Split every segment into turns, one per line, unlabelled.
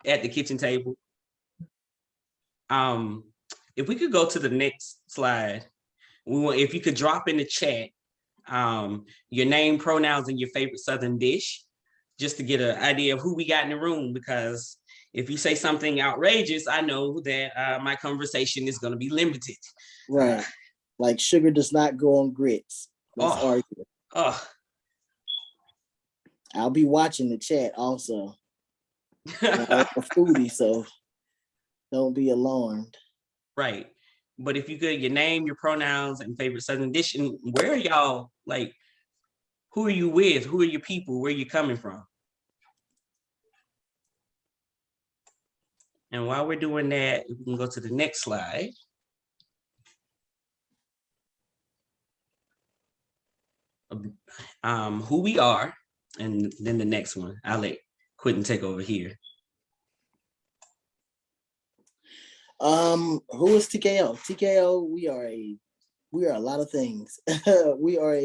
at the kitchen table. If we could go to the next slide, if you could drop in the chat your name, pronouns, and your favorite Southern dish, just to get an idea of who we got in the room. Because if you say something outrageous, I know that my conversation is going to be limited.
Right. Like sugar does not go on grits. Let's argue. I'll be watching the chat also. I'm a foodie, so don't be alarmed.
Right. But if you could, your name, your pronouns, and favorite Southern dish, and where are y'all, like, who are you with? Who are your people? Where are you coming from? And while we're doing that, we can go to the next slide. Who we are, and then the next one. I'll let Quentin take over here.
Who is TKO? TKO, we are a lot of things. We are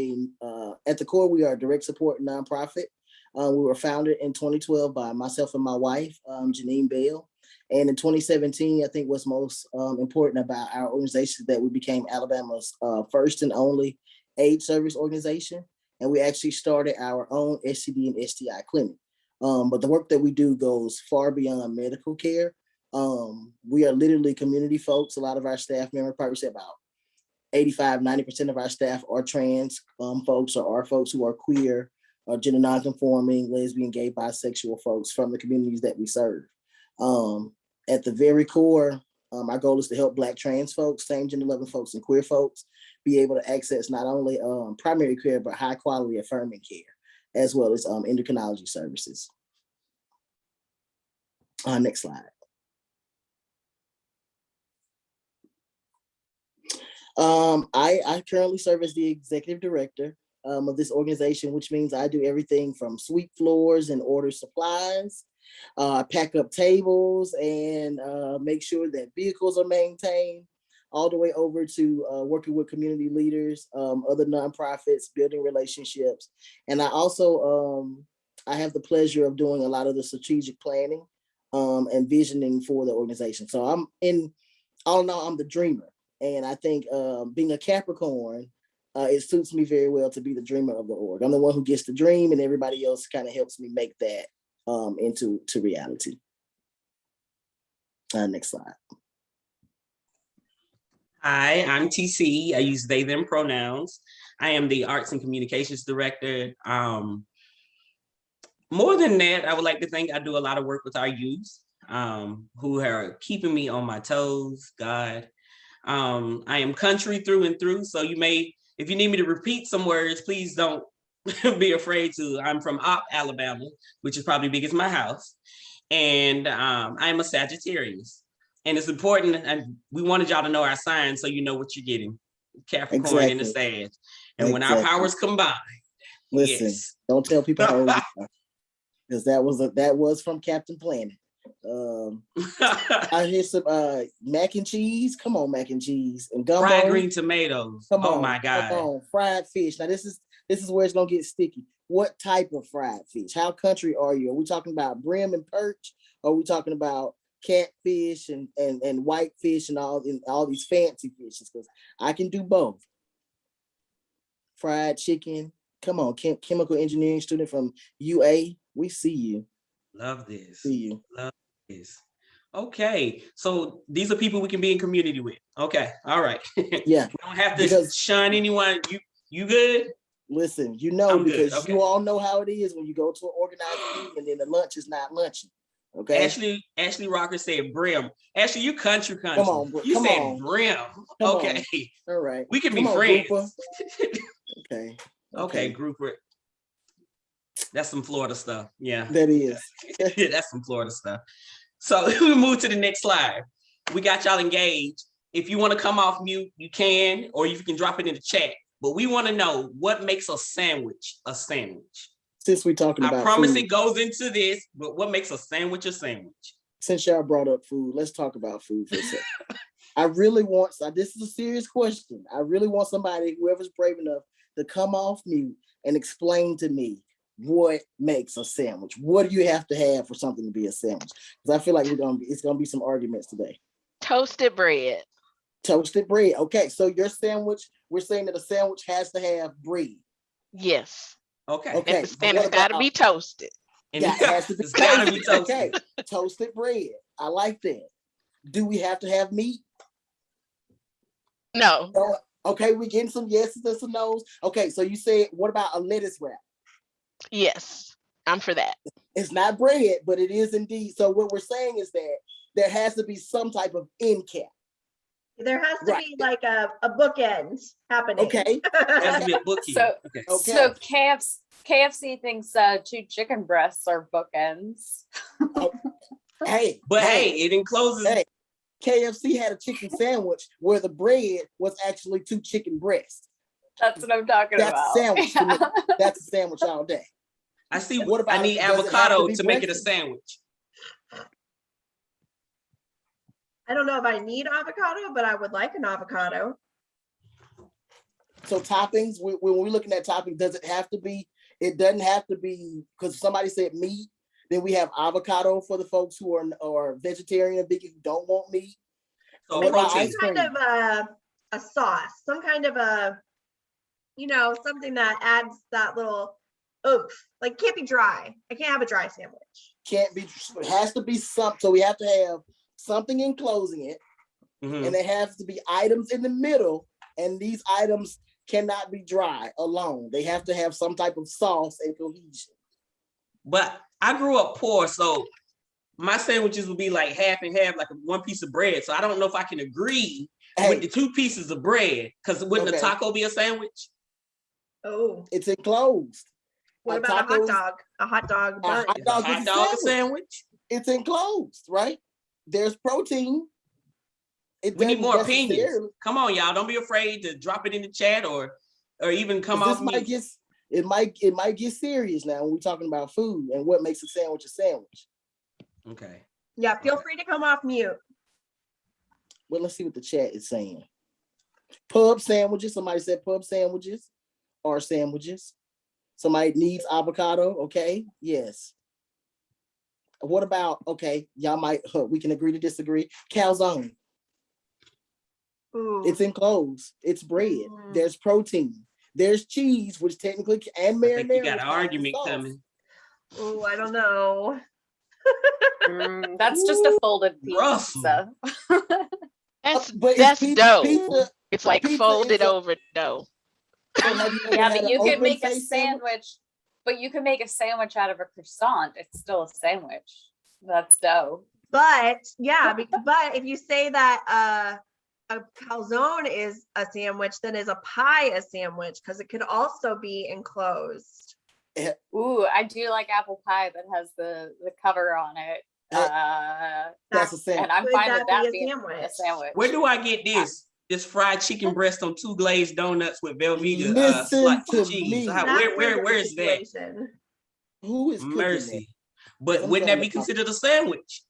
at the core, we are a direct support nonprofit. We were founded in 2012 by myself and my wife, Janine Bell. And in 2017, I think what's most important about our organization is that we became Alabama's first and only AIDS service organization. And we actually started our own STD and STI clinic. But the work that we do goes far beyond medical care. We are literally community folks. A lot of our staff members, probably say about 85-90% of our staff are trans folks, or are folks who are queer, or gender nonconforming, lesbian, gay, bisexual folks from the communities that we serve. At the very core, our goal is to help Black trans folks, same gender loving folks, and queer folks be able to access not only primary care, but high quality affirming care, as well as endocrinology services. Next slide. I currently serve as the executive director of this organization, which means I do everything from sweep floors and order supplies, pack up tables, and make sure that vehicles are maintained, all the way over to working with community leaders, other nonprofits, building relationships. And I also, I have the pleasure of doing a lot of the strategic planning and visioning for the organization. So all in all, I'm the dreamer. And I think being a Capricorn, it suits me very well to be the dreamer of the org. I'm the one who gets the dream, and everybody else kind of helps me make that into reality. Next slide.
Hi, I'm TC. I use they, them pronouns. I am the Arts and Communications Director. More than that, I would like to think I do a lot of work with our youth who are keeping me on my toes, God. I am country through and through, so you may, if you need me to repeat some words, please don't be afraid to. I'm from Opp, Alabama, which is probably big as my house. And I'm a Sagittarius. And it's important, and we wanted y'all to know our sign so you know what you're getting. Capricorn and the Sag. And when our powers combine.
Listen, yes. Don't tell people how old you are, because that was from Captain Planet. I hear some mac and cheese. Come on, mac and cheese and gumbo.
Fried green tomatoes. Come on, my God.
Come on, fried fish. Now this is where it's gonna get sticky. What type of fried fish? How country are you? Are we talking about brim and perch? Or are we talking about catfish and white fish and all these fancy fishes? Because I can do both. Fried chicken. Come on, chemical engineering student from UA. We see you.
Love this.
See you.
Love this. Okay, so these are people we can be in community with. Okay, all right.
Yeah.
We don't have to shun anyone. You good?
Listen, you know, I'm because okay. You all know how it is when you go to an organized meeting and then the lunch is not lunching. Okay.
Ashley Rocker said brim. Ashley, you country.
Come on,
you
come
said
on.
Brim.
Come
okay.
On. All right.
We can be friends.
Okay,
grouper. That's some Florida stuff. Yeah.
That is.
That's some Florida stuff. So we move to the next slide. We got y'all engaged. If you want to come off mute, you can, or you can drop it in the chat. But we want to know what makes a sandwich a sandwich.
Since we're talking about
I promise
food,
it goes into this, but what makes a sandwich a sandwich?
Since y'all brought up food, let's talk about food for a second. I really want, this is a serious question. I really want somebody, whoever's brave enough, to come off mute and explain to me what makes a sandwich? What do you have to have for something to be a sandwich? Because I feel like it's gonna be some arguments today.
Toasted bread.
Toasted bread. Okay, so your sandwich, we're saying that a sandwich has to have bread.
Yes.
Okay.
Okay.
And it's got to be toasted.
And
Yeah, it has to be
it's got to be toasted.
Okay, toasted bread. I like that. Do we have to have meat?
No.
Okay, we're getting some yeses and some no's. Okay, so you said, what about a lettuce wrap?
Yes, I'm for that.
It's not bread, but it is indeed. So what we're saying is that there has to be some type of end cap.
There has to be like a bookend happening.
Okay.
It has to be a bookend.
So KFC thinks 2 chicken breasts are bookends.
Hey,
it encloses.
Hey, KFC had a chicken sandwich where the bread was actually 2 chicken breasts.
That's what I'm talking
That's
about.
a sandwich to me. That's a sandwich all day.
I see.
What about
I need
does it have
avocado
be
to make it a
breakfast?
sandwich.
I don't know if I need avocado, but I would like an avocado.
So toppings, when we're looking at toppings, does it have to be? It doesn't have to be, because somebody said meat. Then we have avocado for the folks who are vegetarian, vegan, who don't want meat.
So
What about
protein.
ice
Kind
cream?
of a sauce, some kind of a, something that adds that little oomph. Like, can't be dry. I can't have a dry sandwich.
Can't be. It has to be something. So we have to have something enclosing it,
Mhm.
and there has to be items in the middle, and these items cannot be dry alone. They have to have some type of sauce and cohesion.
But I grew up poor, so my sandwiches would be like half and half, like one piece of bread. So I don't know if I can agree with the 2 pieces of bread, because wouldn't a taco be a sandwich?
Oh,
It's enclosed.
what about a hot dog? A hot dog bun.
hot dog
Hot
is a
dog a
sandwich.
sandwich?
It's enclosed, right? There's protein.
We need more opinions. Come on, y'all. Don't be afraid to drop it in the chat or even come off mute.
It might get serious now when we're talking about food and what makes a sandwich a sandwich.
Okay.
Yeah, feel free to come off mute.
Well, let's see what the chat is saying. Pub sandwiches. Somebody said pub sandwiches are sandwiches. Somebody needs avocado. Okay. Yes. What about, okay, y'all might, we can agree to disagree. Calzone.
Ooh.
It's enclosed. It's bread.
Mm.
There's protein. There's cheese, which technically, and
I think you
marinara.
got an argument coming.
Oh, I don't know.
That's just a folded
Russell.
pizza.
That's
But
dough.
pizza,
It's like
pizza
folded
is a-
over dough.
so have you ever
Yeah,
had
but
an
you can
open
make a
face sandwich?
sandwich. But you can make a sandwich out of a croissant. It's still a sandwich. That's dough.
But yeah, but if you say that a calzone is a sandwich, then is a pie a sandwich? Because it could also be enclosed.
Ooh, I do like apple pie that has the cover on it.
That's a sandwich.
And I'm
Could
fine
that
with that
be a
being
sandwich?
a sandwich.
Where do I get this? This fried chicken breast on 2 glazed donuts with Velveeta
Listen
slice
to
of cheese.
me.
So
That's
where is that?
situation.
Who is cooking that?
Mercy. But
I'm
wouldn't
trying
that be
to-
considered a sandwich?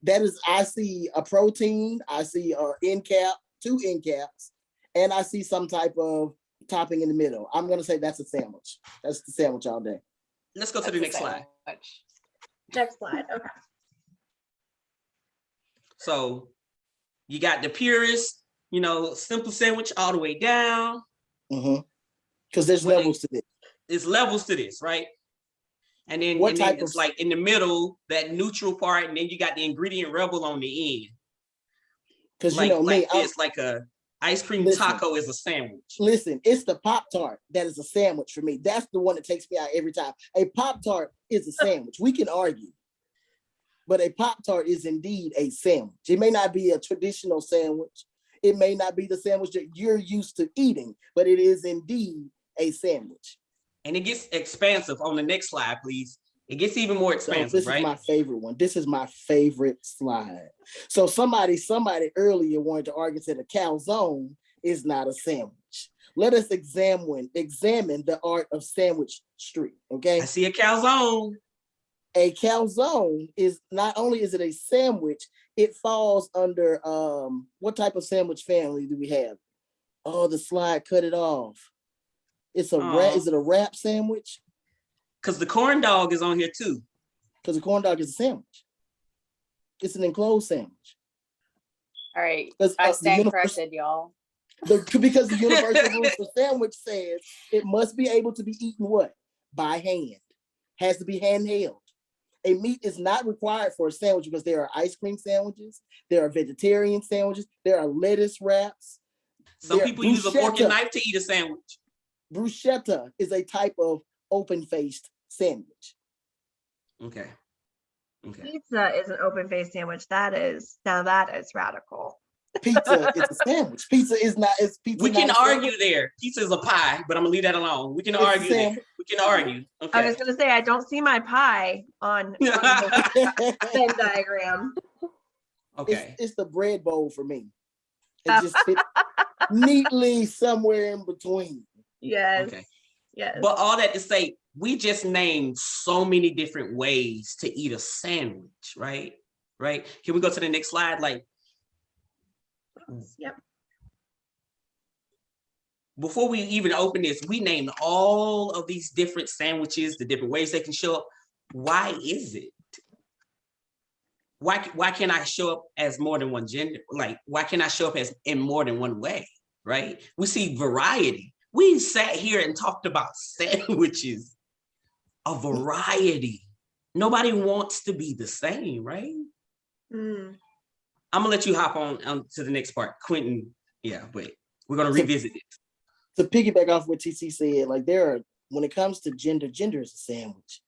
That is, I see a protein, I see a end cap, 2 end caps, and I see some type of topping in the middle. I'm gonna say that's a sandwich. That's the sandwich all day.
Let's go to
That's
the
a
next slide.
sandwich.
Next slide. Okay.
So you got the purest, simple sandwich all the way down.
Because there's
What
levels to this.
There's levels to this, right? And then,
What
and then
type
it's
of-
like in the middle, that neutral part, and then you got the ingredient rebel on the end.
Because
Like,
you know me,
it's like a ice cream
Listen.
taco is a sandwich.
listen, it's the Pop-Tart that is a sandwich for me. That's the one that takes me out every time. A Pop-Tart is a sandwich. We can argue. But a Pop-Tart is indeed a sandwich. It may not be a traditional sandwich. It may not be the sandwich that you're used to eating, but it is indeed a sandwich.
And it gets expansive on the next slide, please. It gets even more
So
expansive,
this
right?
is my favorite one. This is my favorite slide. So somebody earlier wanted to argue that a calzone is not a sandwich. Let us examine the art of sandwich street. Okay.
I see a calzone.
A calzone is not only is it a sandwich, it falls under what type of sandwich family do we have? Oh, the slide cut it off. It's a wrap. Is it a wrap sandwich?
Because the corn dog is on here too.
Because a corn dog is a sandwich. It's an enclosed sandwich.
All right,
'Cause,
I
the
stand
universe-
corrected, y'all.
Because the universal rules for sandwich says it must be able to be eaten what? By hand. Has to be handheld. A meat is not required for a sandwich because there are ice cream sandwiches, there are vegetarian sandwiches, there are lettuce wraps.
Some
there-
people use a fork
bruschetta.
and knife to eat a sandwich.
Bruschetta is a type of open-faced sandwich.
Okay. Okay.
Pizza is an open-faced sandwich. That is radical.
Pizza is a sandwich. Pizza is not. Is pizza?
We can
not a
argue
sandwich?
there. Pizza is a pie, but I'm gonna leave that alone. We can
It's a
argue there.
sandwich.
We can argue.
I
Okay.
was gonna say I don't see my pie on the Venn diagram.
Okay.
It's the bread bowl for me. It just fits neatly somewhere in between.
Yes.
Okay.
Yes.
But all that to say, we just named so many different ways to eat a sandwich, right? Right. Can we go to the next slide? Like,
Yep.
before we even open this, we named all of these different sandwiches, the different ways they can show up. Why is it? Why can't I show up as more than one gender? Like, why can't I show up as in more than one way? Right? We see variety. We sat here and talked about sandwiches, a variety. Nobody wants to be the same, right?
Mm.
I'm gonna let you hop on to the next part. Quentin, yeah, wait, we're gonna revisit it.
To piggyback off what TC said, like when it comes to gender is a sandwich.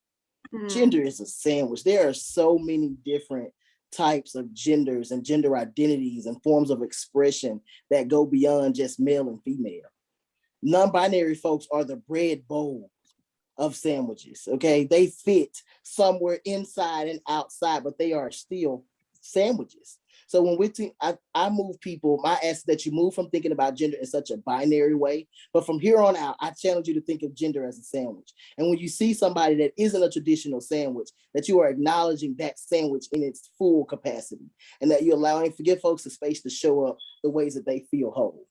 Mm.
Gender is a sandwich. There are so many different types of genders and gender identities and forms of expression that go beyond just male and female. Non-binary folks are the bread bowl of sandwiches, okay? They fit somewhere inside and outside, but they are still sandwiches. So when I move people, I ask that you move from thinking about gender in such a binary way, but from here on out, I challenge you to think of gender as a sandwich. And when you see somebody that isn't a traditional sandwich, that you are acknowledging that sandwich in its full capacity, and that you're allowing, give folks the space to show up the ways that they feel whole.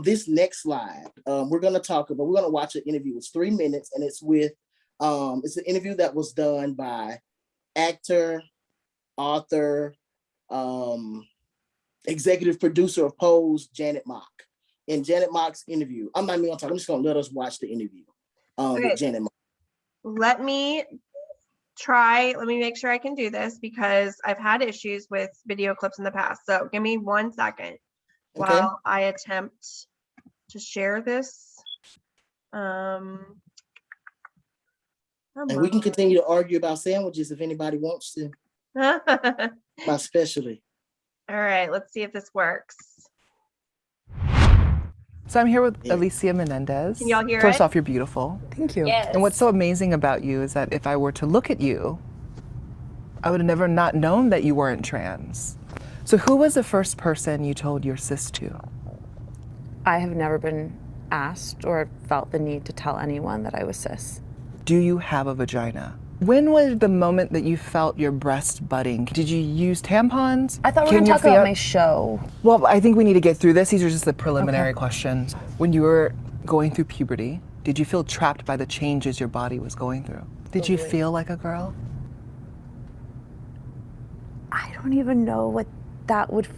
This next slide, we're going to watch an interview. It's 3 minutes, and it's with, it's an interview that was done by actor, author, executive producer of Pose, Janet Mock. In Janet Mock's interview, I'm not even gonna talk, I'm just gonna let us watch the interview with Janet Mock.
Let me make sure I can do this because I've had issues with video clips in the past. So give me 1 second while I attempt to share this.
And we can continue to argue about sandwiches if anybody wants to. My specialty.
All right, let's see if this works.
So I'm here with Alicia Menendez.
Can y'all hear
First
it?
off, you're beautiful.
Thank you.
Yes.
And what's so amazing about you is that if I were to look at you, I would have never not known that you weren't trans. So who was the first person you told your cis to?
I have never been asked or felt the need to tell anyone that I was cis.
Do you have a vagina? When was the moment that you felt your breast budding? Did you use tampons?
I thought we were going to talk about my show.
Well, I think we need to get through this. These are just the preliminary questions. When you were going through puberty, did you feel trapped by the changes your body was going through? Did you feel like a girl?
I don't even know what that would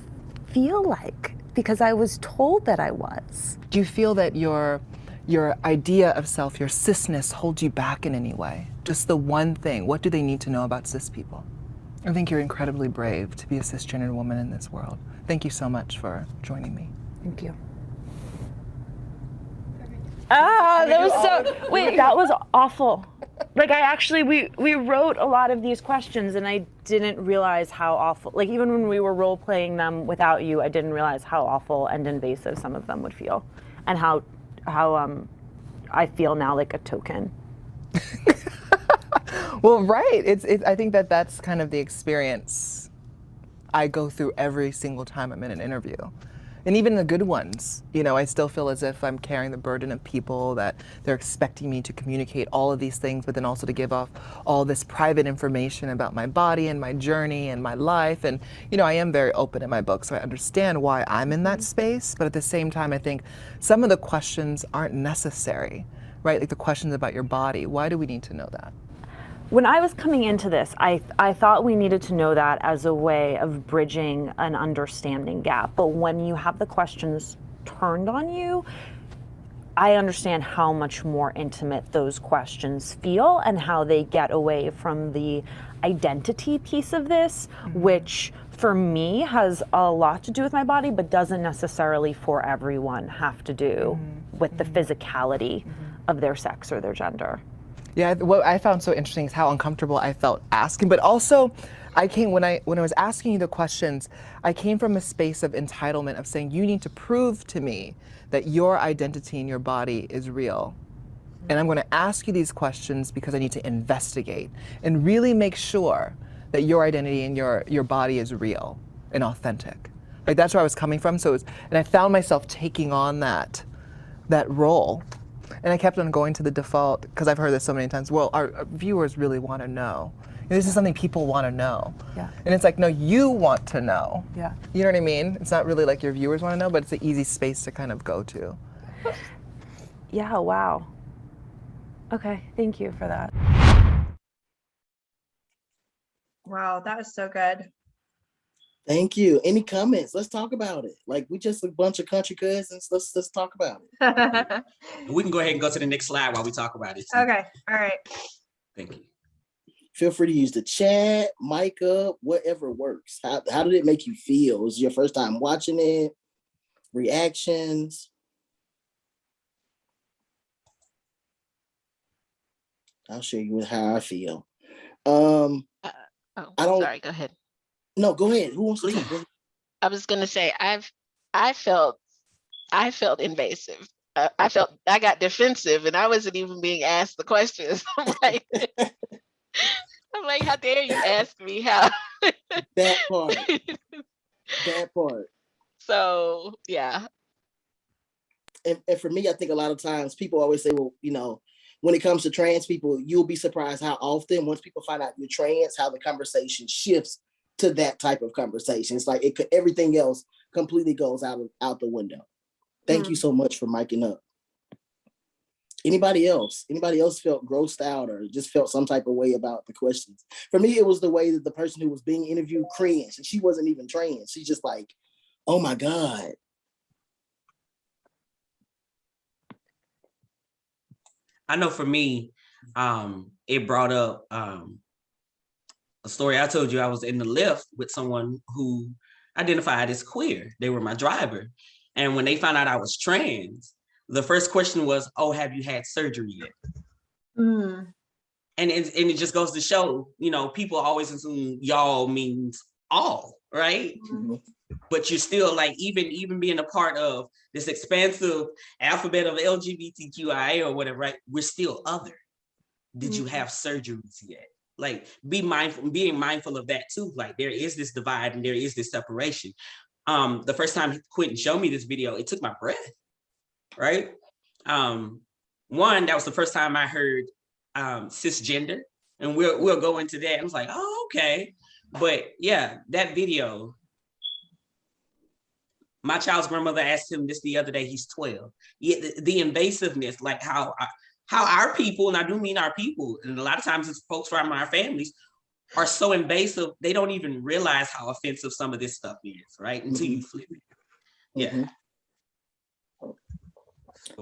feel like because I was told that I was.
Do you feel that your idea of self, your cisness, holds you back in any way? Just the one thing. What do they need to know about cis people? I think you're incredibly brave to be a cisgender woman in this world. Thank you so much for joining me.
Thank you. That was so, wait, that was awful. Like we wrote a lot of these questions and I didn't realize how awful, like even when we were role playing them without you, I didn't realize how awful and invasive some of them would feel and how I feel now like a token.
Well, right. I think that's kind of the experience I go through every single time I'm in an interview. And even the good ones, I still feel as if I'm carrying the burden of people, that they're expecting me to communicate all of these things, but then also to give off all this private information about my body and my journey and my life. And, I am very open in my book, so I understand why I'm in that space. But at the same time, I think some of the questions aren't necessary, right? Like the questions about your body. Why do we need to know that?
When I was coming into this, I thought we needed to know that as a way of bridging an understanding gap. But when you have the questions turned on you, I understand how much more intimate those questions feel and how they get away from the identity piece of this, which for me has a lot to do with my body, but doesn't necessarily for everyone have to do with the physicality of their sex or their gender.
Yeah, what I found so interesting is how uncomfortable I felt asking, but also I came, when I was asking you the questions, I came from a space of entitlement of saying, you need to prove to me that your identity in your body is real. And I'm going to ask you these questions because I need to investigate and really make sure that your identity and your body is real and authentic. Like that's where I was coming from. So and I found myself taking on that role. And I kept on going to the default, because I've heard this so many times, well, our viewers really want to know. And this is something people want to know.
Yeah.
And it's like, no, you want to know.
Yeah.
You know what I mean? It's not really like your viewers want to know, but it's an easy space to kind of go to.
Yeah, wow. Okay, thank you for that.
Wow, that was so good.
Thank you. Any comments? Let's talk about it. Like we just a bunch of country cousins. Let's talk about it.
We can go ahead and go to the next slide while we talk about it.
Okay, all right.
Thank you.
Feel free to use the chat, mic up, whatever works. How did it make you feel? Was it your first time watching it? Reactions? I'll show you how I feel.
Oh,
I don't.
sorry, go ahead.
No, go ahead. Who wants to talk? Go ahead.
I was gonna say I felt invasive. I got defensive, and I wasn't even being asked the questions. I'm like, how dare you ask me how?
That part. That part.
So yeah.
And for me, I think a lot of times people always say, well, you know, when it comes to trans people, you'll be surprised how often once people find out you're trans, how the conversation shifts to that type of conversation. It's like everything else completely goes out the window. Thank you so much for miking up. Anybody else? Anybody else felt grossed out or just felt some type of way about the questions? For me, it was the way that the person who was being interviewed cringed, and she wasn't even trans. She's just like, oh my God.
I know for me, it brought up a story. I told you I was in the lift with someone who identified as queer. They were my driver. And when they found out I was trans, the first question was, oh, have you had surgery yet?
Mm.
And it just goes to show, you know, people always assume y'all means all, right?
Mhm.
But you're still like, even being a part of this expansive alphabet of LGBTQIA or whatever, right? We're still other. Did you have surgeries yet? Like, being mindful of that too. Like, there is this divide and there is this separation. The first time Quentin showed me this video, it took my breath, right? One, that was the first time I heard cisgender, and we'll go into that. I was like, oh, okay. But yeah, that video, my child's grandmother asked him this the other day, he's 12. Yeah, the invasiveness, like how our people, and I do mean our people, and a lot of times it's folks from our families, are so invasive, they don't even realize how offensive some of this stuff is, right? Until you flip it. Yeah.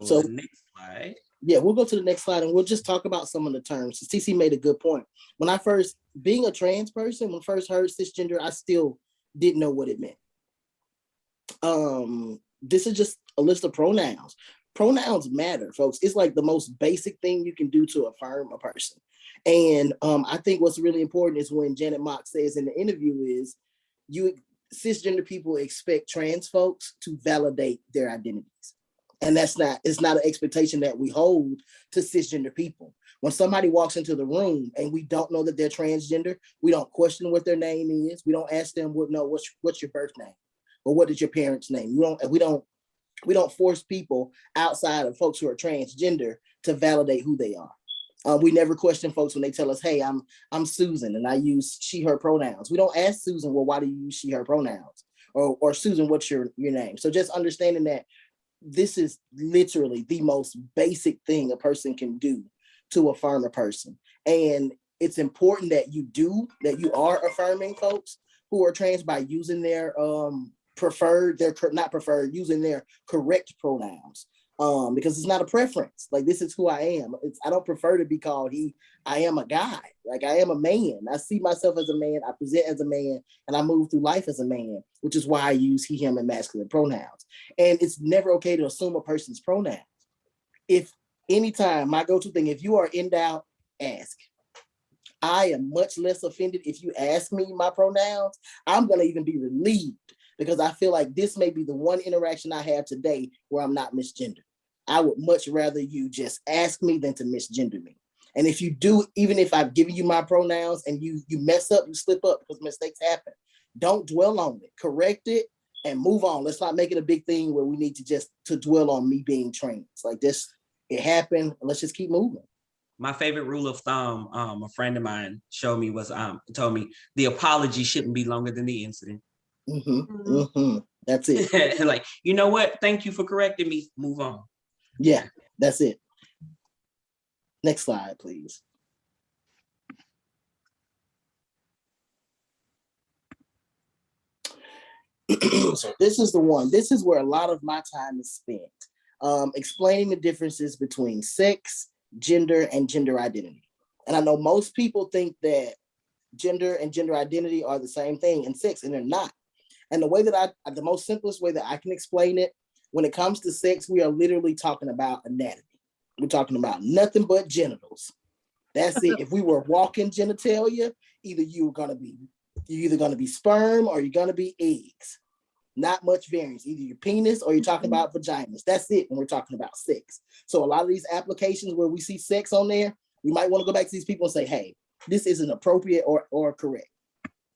So the next slide.
Yeah, we'll go to the next slide and we'll just talk about some of the terms. TC made a good point. When I first, being a trans person, when I first heard cisgender, I still didn't know what it meant. This is just a list of pronouns. Pronouns matter, folks. It's like the most basic thing you can do to affirm a person. And I think what's really important is when Janet Mock says in the interview is, cisgender people expect trans folks to validate their identities. And it's not an expectation that we hold to cisgender people. When somebody walks into the room and we don't know that they're transgender, we don't question what their name is. We don't ask them, what's your birth name? Or what is your parents' name? We don't force people outside of folks who are transgender to validate who they are. We never question folks when they tell us, hey, I'm Susan and I use she, her pronouns. We don't ask Susan, well, why do you use she, her pronouns? Or Susan, what's your name? So just understanding that this is literally the most basic thing a person can do to affirm a person. And it's important that you are affirming folks who are trans by using their using their correct pronouns. Because it's not a preference. Like, this is who I am. I don't prefer to be called he. I am a guy. Like, I am a man. I see myself as a man. I present as a man, and I move through life as a man, which is why I use he, him, and masculine pronouns. And it's never okay to assume a person's pronouns. If anytime, my go-to thing, if you are in doubt, ask. I am much less offended if you ask me my pronouns. I'm going to even be relieved, because I feel like this may be the one interaction I have today where I'm not misgendered. I would much rather you just ask me than to misgender me. And if you do, even if I've given you my pronouns and you mess up, you slip up, because mistakes happen, don't dwell on it. Correct it and move on. Let's not make it a big thing where we need to dwell on me being trans. Like, this, it happened. Let's just keep moving.
My favorite rule of thumb, a friend of mine showed me was, told me the apology shouldn't be longer than the incident.
That's it.
Like, you know what? Thank you for correcting me. Move on.
Yeah, that's it. Next slide, please. So this is the one. This is where a lot of my time is spent, explaining the differences between sex, gender, and gender identity. And I know most people think that gender and gender identity are the same thing, and sex, and they're not. And the way that the most simplest way that I can explain it, when it comes to sex, we are literally talking about anatomy. We're talking about nothing but genitals. That's it. If we were walking genitalia, you're either gonna be sperm or you're gonna be eggs. Not much variance. Either your penis or you're talking about vaginas. That's it when we're talking about sex. So a lot of these applications where we see sex on there, we might want to go back to these people and say, hey, this isn't appropriate or correct.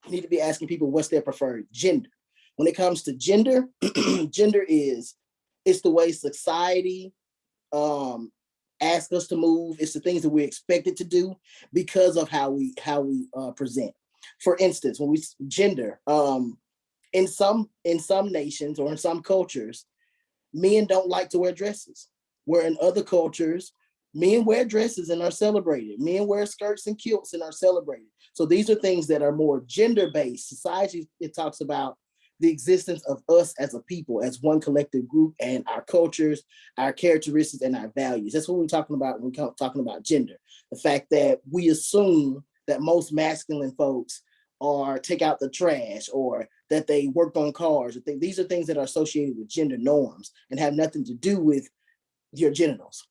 You need to be asking people what's their preferred gender. When it comes to gender, gender it's the way society asks us to move. It's the things that we're expected to do because of how we present. For instance, when we gender, in some nations or in some cultures, men don't like to wear dresses. Where in other cultures, men wear dresses and are celebrated. Men wear skirts and kilts and are celebrated. So these are things that are more gender-based. Society, it talks about the existence of us as a people, as one collective group, and our cultures, our characteristics, and our values. That's what we're talking about when we're talking about gender. The fact that we assume that most masculine folks take out the trash, or that they work on cars. These are things that are associated with gender norms and have nothing to do with your genitals.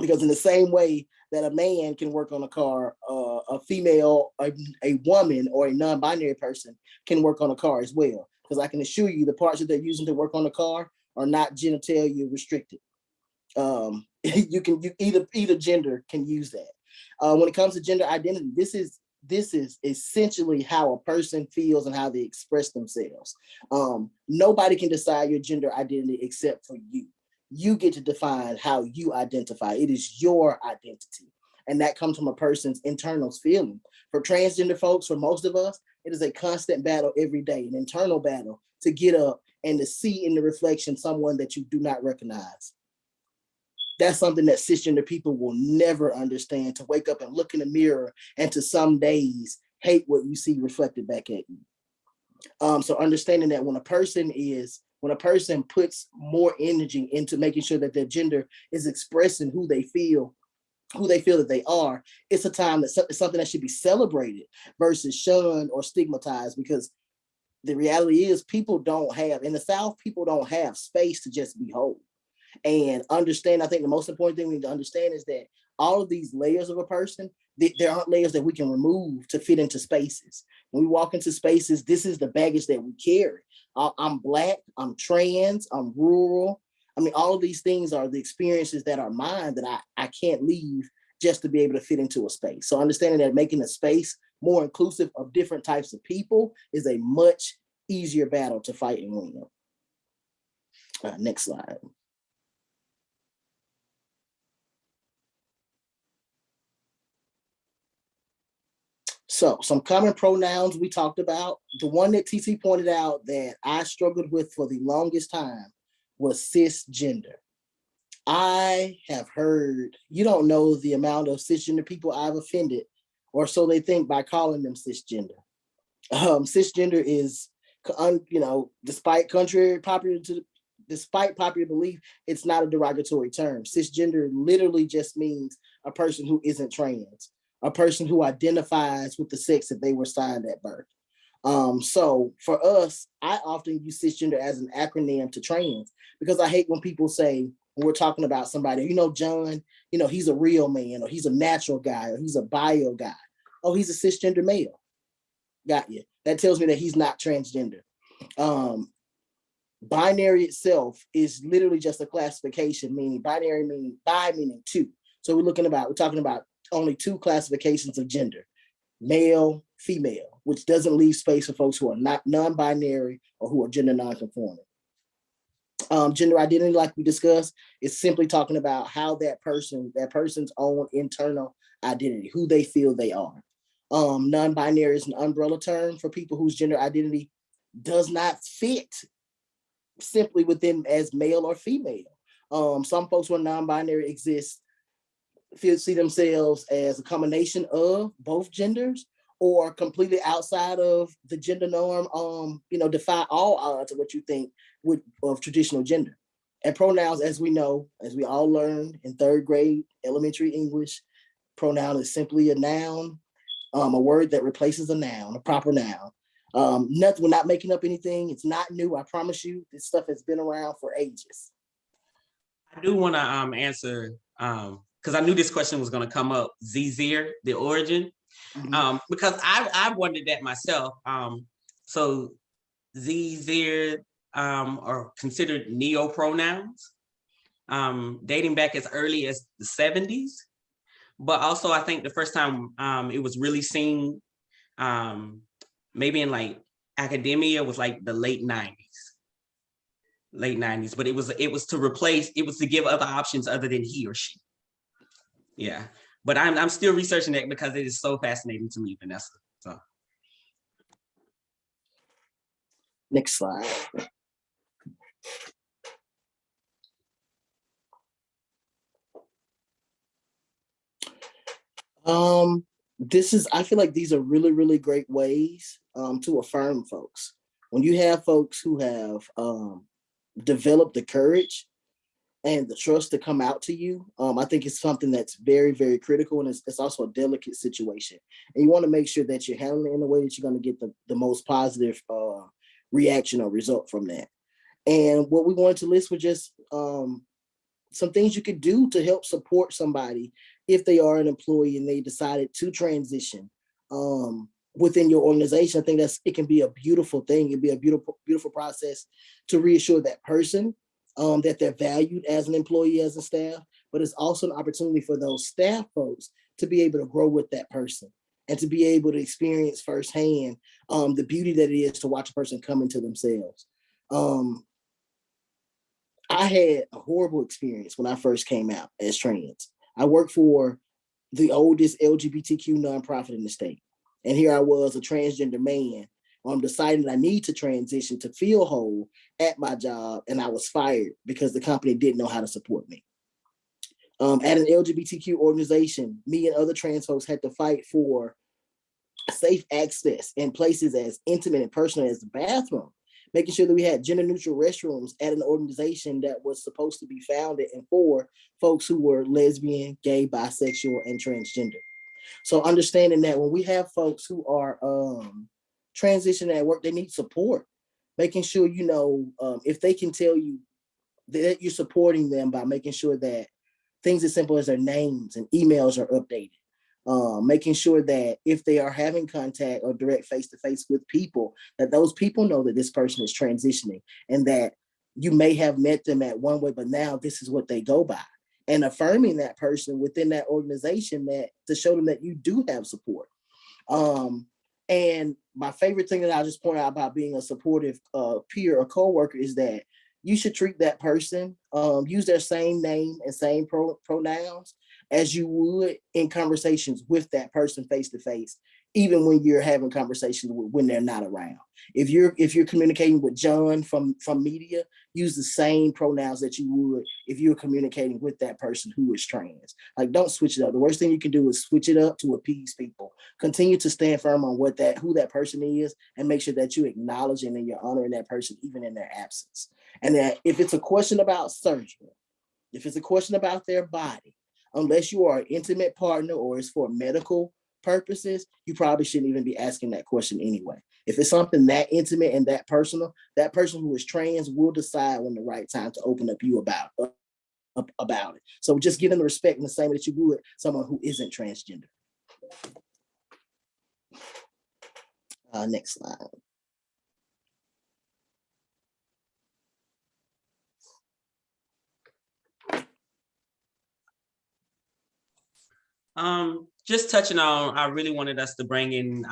Because in the same way that a man can work on a car, a female, a woman, or a non-binary person can work on a car as well. Because I can assure you the parts that they're using to work on a car are not genitalia restricted. Either gender can use that. When it comes to gender identity, this is essentially how a person feels and how they express themselves. Nobody can decide your gender identity except for you. You get to define how you identify. It is your identity. And that comes from a person's internal feeling. For transgender folks, for most of us, it is a constant battle every day, an internal battle to get up and to see in the reflection someone that you do not recognize. That's something that cisgender people will never understand, to wake up and look in the mirror and to some days hate what you see reflected back at you. So understanding that when a person puts more energy into making sure that their gender is expressing who they feel that they are, it's a time that it's something that should be celebrated versus shunned or stigmatized. Because the reality is, in the South, people don't have space to just be whole. And understand, I think the most important thing we need to understand is that all of these layers of a person, there aren't layers that we can remove to fit into spaces. When we walk into spaces, this is the baggage that we carry. I'm Black, I'm trans, I'm rural. I mean, all of these things are the experiences that are mine that I can't leave just to be able to fit into a space. So understanding that making a space more inclusive of different types of people is a much easier battle to fight and win. Next slide. So some common pronouns we talked about. The one that TC pointed out that I struggled with for the longest time was cisgender. I have heard, you don't know the amount of cisgender people I've offended, or so they think, by calling them cisgender. Cisgender is, despite popular belief, it's not a derogatory term. Cisgender literally just means a person who isn't trans, a person who identifies with the sex that they were assigned at birth. So for us, I often use cisgender as an acronym to trans, because I hate when people say, when we're talking about somebody, John, he's a real man, or he's a natural guy, or he's a bio guy. Oh, he's a cisgender male. Got you. That tells me that he's not transgender. Binary itself is literally just a classification, meaning binary, meaning bi, meaning two. So we're talking about only two classifications of gender: male, female, which doesn't leave space for folks who are not non-binary or who are gender non-conforming. Gender identity, like we discussed, is simply talking about how that person's own internal identity, who they feel they are. Non-binary is an umbrella term for people whose gender identity does not fit simply within as male or female. Some folks who are non-binary see themselves as a combination of both genders, or completely outside of the gender norm, defy all odds of what you think of traditional gender. And pronouns, as we know, as we all learned in third grade elementary English, pronoun is simply a noun, a word that replaces a noun, a proper noun. We're not making up anything. It's not new. I promise you, this stuff has been around for ages.
I do want to answer, because I knew this question was going to come up, Zir, the origin. Mm-hmm. Because I wondered that myself. So Zir are considered neo-pronouns, dating back as early as the 70s. But also, I think the first time it was really seen, maybe in like academia, was like the late 90s. But it was to give other options other than he or she. Yeah, but I'm still researching that because it is so fascinating to me, Vanessa. So
next slide. I feel like these are really, really great ways to affirm folks. When you have folks who have developed the courage and the trust to come out to you, I think it's something that's very, very critical, and it's also a delicate situation. And you want to make sure that you're handling it in a way that you're going to get the most positive reaction or result from that. And what we wanted to list were just some things you could do to help support somebody if they are an employee and they decided to transition within your organization. I think it can be a beautiful thing. It'd be a beautiful, beautiful process to reassure that person that they're valued as an employee, as a staff, but it's also an opportunity for those staff folks to be able to grow with that person and to be able to experience firsthand the beauty that it is to watch a person come into themselves. I had a horrible experience when I first came out as trans. I worked for the oldest LGBTQ nonprofit in the state. And here I was, a transgender man, deciding I need to transition to feel whole at my job, and I was fired because the company didn't know how to support me. At an LGBTQ organization, me and other trans folks had to fight for safe access in places as intimate and personal as the bathroom, making sure that we had gender neutral restrooms at an organization that was supposed to be founded and for folks who were lesbian, gay, bisexual, and transgender. So understanding that when we have folks who are transitioning at work, they need support, making sure, if they can tell you that you're supporting them by making sure that things as simple as their names and emails are updated. Making sure that if they are having contact or direct face-to-face with people, that those people know that this person is transitioning and that you may have met them at one way, but now this is what they go by. And affirming that person within that organization to show them that you do have support. And my favorite thing that I just point out about being a supportive peer or coworker is that you should treat that person, use their same name and same pronouns as you would in conversations with that person face to face even when you're having conversations when they're not around. If you're communicating with John from media, use the same pronouns that you would if you're communicating with that person who is trans. Like, don't switch it up. The worst thing you can do is switch it up to appease people. Continue to stand firm on who that person is, and make sure that you acknowledge and you're honoring that person even in their absence. And that if it's a question about surgery, if it's a question about their body, unless you are an intimate partner or it's for medical purposes, you probably shouldn't even be asking that question anyway. If it's something that intimate and that personal, that person who is trans will decide when the right time to open up you about it. So just give them the respect in the same way that you would someone who isn't transgender. Next slide.
Just touching on, I really wanted us to bring in,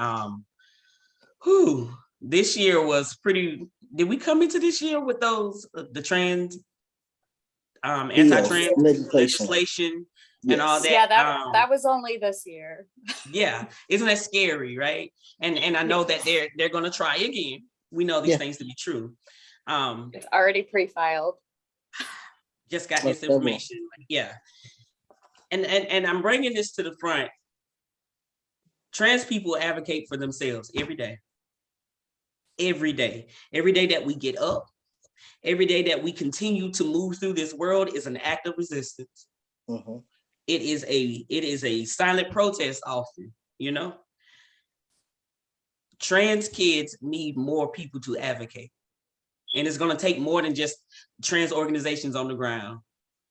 this year was pretty, did we come into this year with those, the trans, anti-trans legislation and all that?
Yeah, that was only this year.
Yeah, isn't that scary, right? And I know that they're gonna try again. We know these things to be true.
It's already pre-filed.
Just got this information, yeah. And I'm bringing this to the front. Trans people advocate for themselves every day. Every day that we get up, every day that we continue to move through this world is an act of resistance.
Mm-hmm.
It is a silent protest often, you know? Trans kids need more people to advocate. And it's gonna take more than just trans organizations on the ground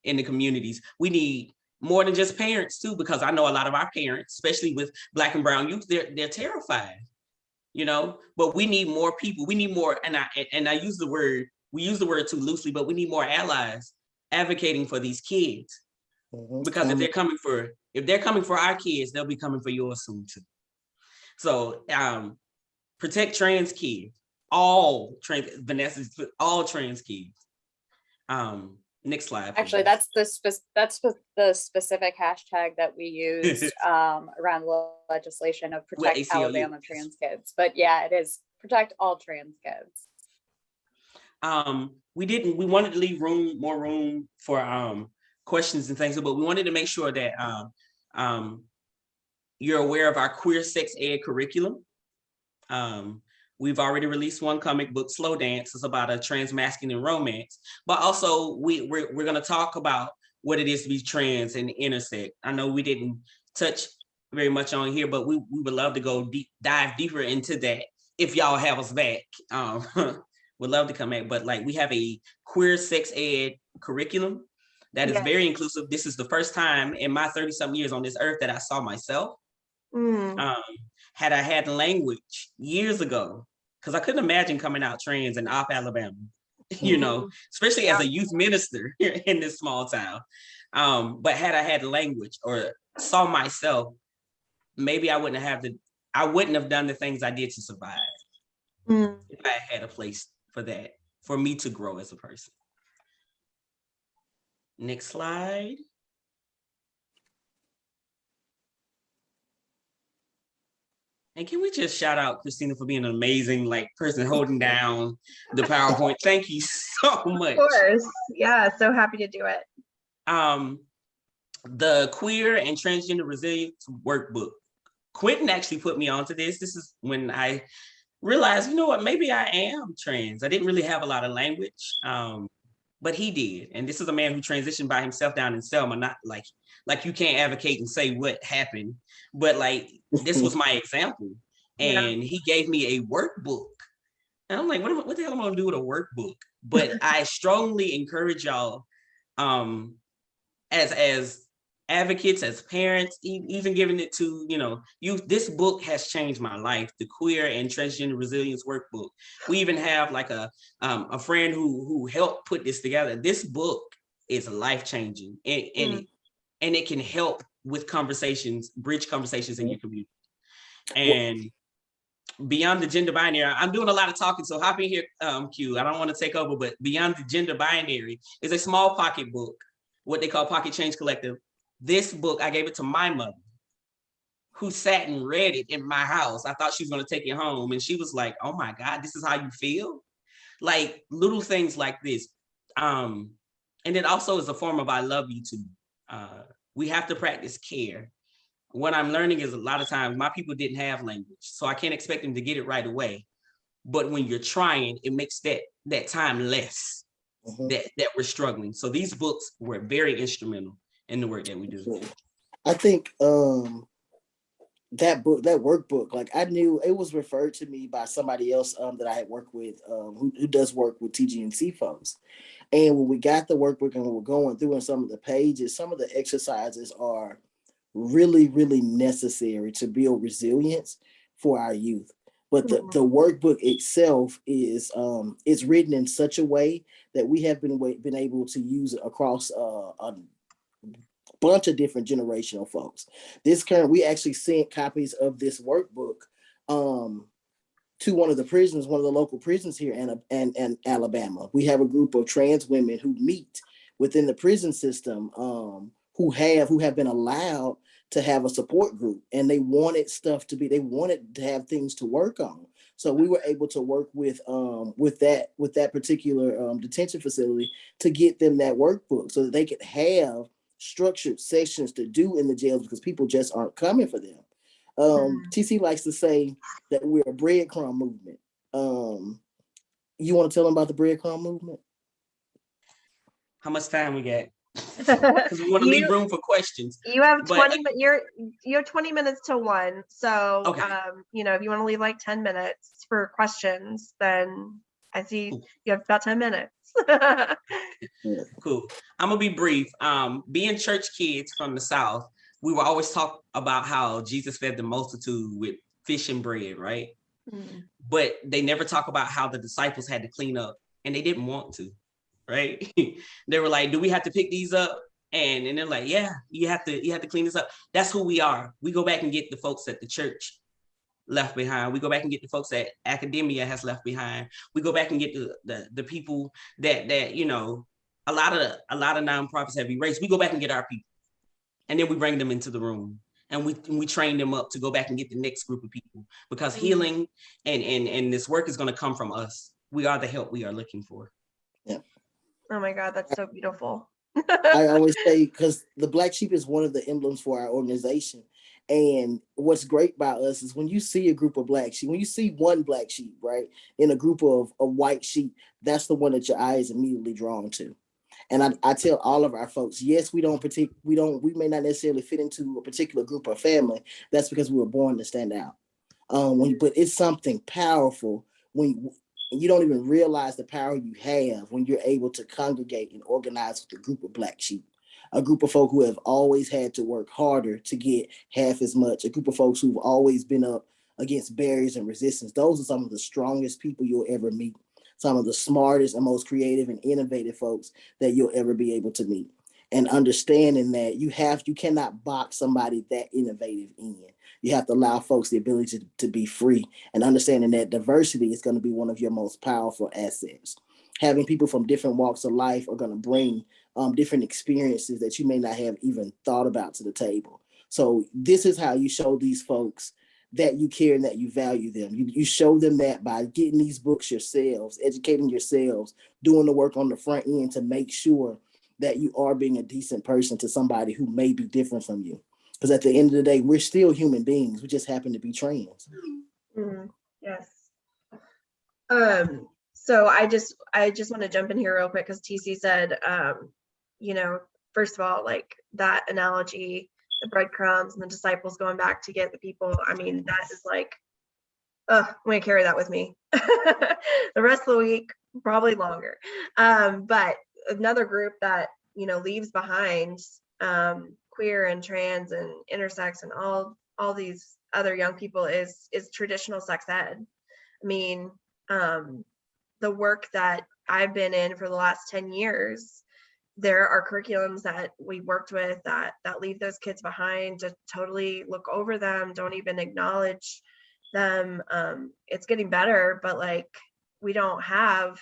in the communities. We need more than just parents too, because I know a lot of our parents, especially with Black and brown youth, they're terrified, you know, but we need more people. We need more, and I use the word, we use the word too loosely, but we need more allies advocating for these kids. Mm-hmm. Because if they're coming for our kids, they'll be coming for yours soon too. So protect trans kids, all trans kids. Next slide.
Actually, that's the specific hashtag that we used around the legislation of protect Alabama trans kids. But yeah, it is protect all trans kids.
We wanted to leave more room for questions and things, but we wanted to make sure that you're aware of our queer sex ed curriculum. We've already released one comic book, Slow Dance. It's about a trans masculine romance, but also we're going to talk about what it is to be trans and intersex. I know we didn't touch very much on here, but we would love to go dive deeper into that if y'all have us back. Would love to come back, but like we have a queer sex ed curriculum that is very inclusive. This is the first time in my 30-something years on this earth that I saw myself. Had I had language years ago, because I couldn't imagine coming out trans in Opp, Alabama, you know, especially as a youth minister in this small town. But had I had language or saw myself, maybe I wouldn't have done the things I did to survive. If I had a place for that, for me to grow as a person. Next slide. And can we just shout out Christina for being an amazing person holding down the PowerPoint? Thank you so much.
Of course. Yeah, so happy to do it.
The Queer and Transgender Resilience Workbook. Quentin actually put me onto this. This is when I realized, you know what, maybe I am trans. I didn't really have a lot of language, but he did. And this is a man who transitioned by himself down in Selma, not like you can't advocate and say what happened, but this was my example. And he gave me a workbook. And I'm like, what the hell am I gonna do with a workbook? But I strongly encourage y'all, as advocates, as parents, even giving it to, youth. This book has changed my life, the Queer and Transgender Resilience Workbook. We even have a friend who helped put this together. This book is life-changing, and it can help with bridge conversations in your community. And beyond the gender binary, I'm doing a lot of talking, so hop in here, Q. I don't want to take over, but Beyond the Gender Binary is a small pocket book, what they call Pocket Change Collective. This book, I gave it to my mother, who sat and read it in my house. I thought she was going to take it home. And she was like, oh my God, this is how you feel? Like little things like this. And it also is a form of I love you too. We have to practice care. What I'm learning is a lot of times my people didn't have language, so I can't expect them to get it right away. But when you're trying, it makes that time less that we're struggling. So these books were very instrumental in the work that we do.
I think that book, that workbook, like I knew it was referred to me by somebody else that I had worked with, who does work with TGNC folks. And when we got the workbook and we were going through and some of the pages, some of the exercises are really, really necessary to build resilience for our youth. But the workbook itself is it's written in such a way that we have been able to use it across a bunch of different generational folks. We actually sent copies of this workbook to one of the local prisons here in Alabama. We have a group of trans women who meet within the prison system who have been allowed to have a support group, and they wanted to have things to work on. So we were able to work with that particular detention facility to get them that workbook so that they could have structured sessions to do in the jails, because people just aren't coming for them. TC likes to say that we're a breadcrumb movement. You want to tell them about the breadcrumb movement?
How much time we got? Because we want to leave room for questions.
You have 20 you have 20 minutes to 1. So
okay.
If you want to leave like 10 minutes for questions, then I see you have about 10 minutes.
Cool. I'm gonna be brief. Being church kids from the South, we will always talk about how Jesus fed the multitude with fish and bread, right? But they never talk about how the disciples had to clean up, and they didn't want to, right? They were like, do we have to pick these up? And they're like, yeah, you have to clean this up. That's who we are. We go back and get the folks at the church left behind. We go back and get the folks that academia has left behind. We go back and get the people that a lot of nonprofits have erased. We go back and get our people, and then we bring them into the room, and we train them up to go back and get the next group of people, because healing and this work is going to come from us. We are the help we are looking for.
Yeah.
Oh my God, that's so beautiful.
I always say, because the black sheep is one of the emblems for our organization. And what's great about us is when you see a group of black sheep, when you see one black sheep, right, in a group of white sheep, that's the one that your eye is immediately drawn to. And I tell all of our folks, yes, we may not necessarily fit into a particular group or family. That's because we were born to stand out. But it's something powerful when you don't even realize the power you have when you're able to congregate and organize with a group of black sheep. A group of folk who have always had to work harder to get half as much, a group of folks who've always been up against barriers and resistance. Those are some of the strongest people you'll ever meet, some of the smartest and most creative and innovative folks that you'll ever be able to meet. And understanding that you cannot box somebody that innovative in. You have to allow folks the ability to be free, and understanding that diversity is going to be one of your most powerful assets. Having people from different walks of life are going to bring different experiences that you may not have even thought about to the table. So this is how you show these folks that you care and that you value them. You show them that by getting these books yourselves, educating yourselves, doing the work on the front end to make sure that you are being a decent person to somebody who may be different from you. Because at the end of the day, we're still human beings. We just happen to be trans.
Yes. So I just want to jump in here real quick, because TC said, first of all, like that analogy, the breadcrumbs and the disciples going back to get the people. I mean, that is like, I'm going to carry that with me the rest of the week, probably longer. But another group that, leaves behind queer and trans and intersex and all these other young people is traditional sex ed. I mean, the work that I've been in for the last 10 years, there are curriculums that we worked with that leave those kids behind, to totally look over them, don't even acknowledge them. It's getting better, but like we don't have,